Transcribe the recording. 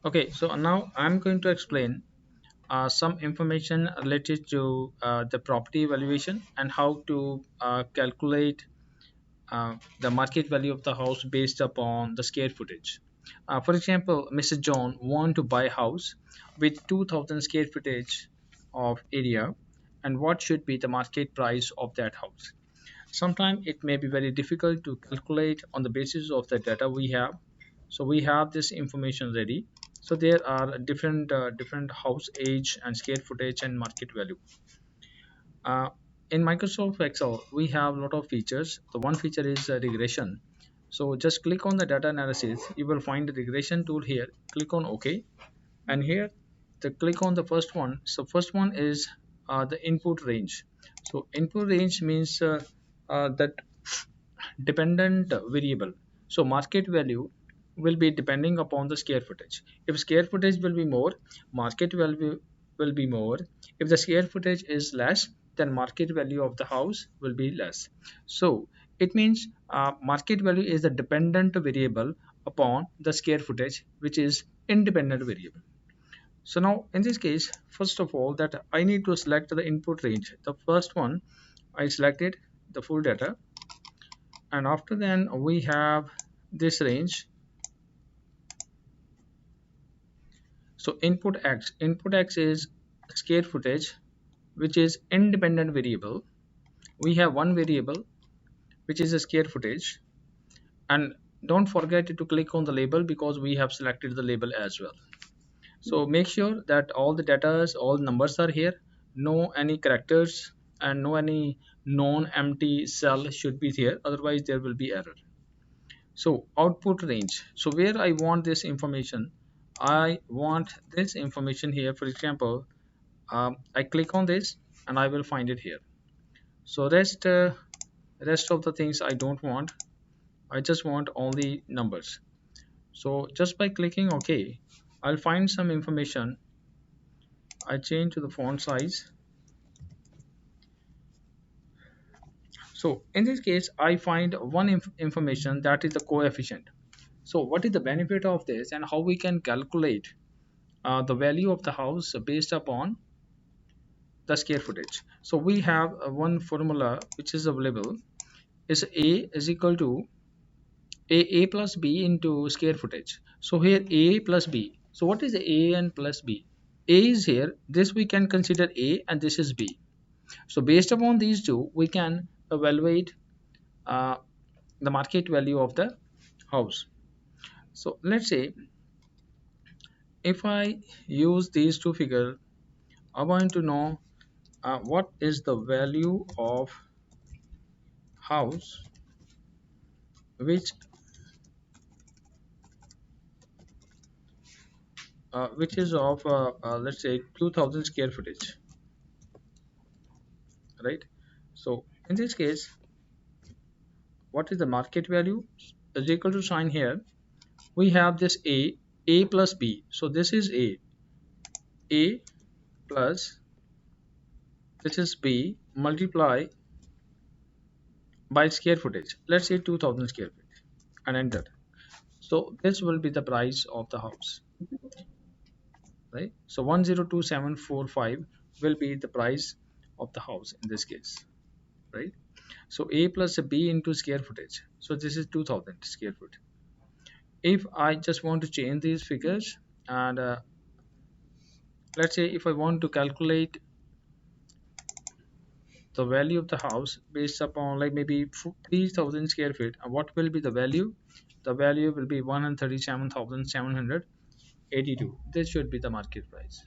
Okay, so now I'm going to explain some information related to the property valuation and how to calculate the market value of the house based upon the square footage. For example, Mr. John want to buy a house with 2000 square footage of area, and what should be the market price of that house. Sometimes it may be very difficult to calculate on the basis of the data we have. So we have this information ready. So there are different house age and square footage and market value. uh, in Microsoft Excel we have a lot of features. The one feature is regression. So just click on the data analysis, you will find the regression tool here. Click on OK, and here the click on the first one. So first one is the input range. So input range means that dependent variable. So market value will be depending upon the square footage. If square footage will be more, market value will be more. If the square footage is less, then market value of the house will be less. So it means market value is the dependent variable upon the square footage, which is independent variable. So now in this case, first of all, that I need to select the input range. The first one I selected the full data, and after then we have this range. So input x is square footage, which is independent variable. We have one variable which is a square footage, and don't forget to click on the label because we have selected the label as well. So make sure that all the data, all numbers are here, no any characters and no any non-empty cell should be here, otherwise there will be error. So output range, so where I want this information, I want this information here. For example, I click on this and I will find it here. So rest of the things I don't want, I just want only numbers. So just by clicking OK, I'll find some information. I change to the font size. So in this case I find one information, that is the coefficient. So what is the benefit of this and how we can calculate the value of the house based upon the square footage. So we have one formula which is available, is a is equal to a plus b into square footage. So here a plus b, so what is the a and plus b? A is here, this we can consider a, and this is b. So based upon these two we can evaluate uh, the market value of the house. So let's say if I use these two figures, I want to know what is the value of house which is of let's say 2000 square footage, right? So in this case, what is the market value is equal to sign here. We have this a plus b. So this is a plus this is b multiply by square footage. Let's say 2000 square feet and enter. So this will be the price of the house, right? So 102745 will be the price of the house in this case, right? So a plus a b into square footage, so this is 2000 square foot. If I just want to change these figures, and let's say if I want to calculate the value of the house based upon like maybe 3000 square feet, what will be the value? The value will be 137,782. This should be the market price.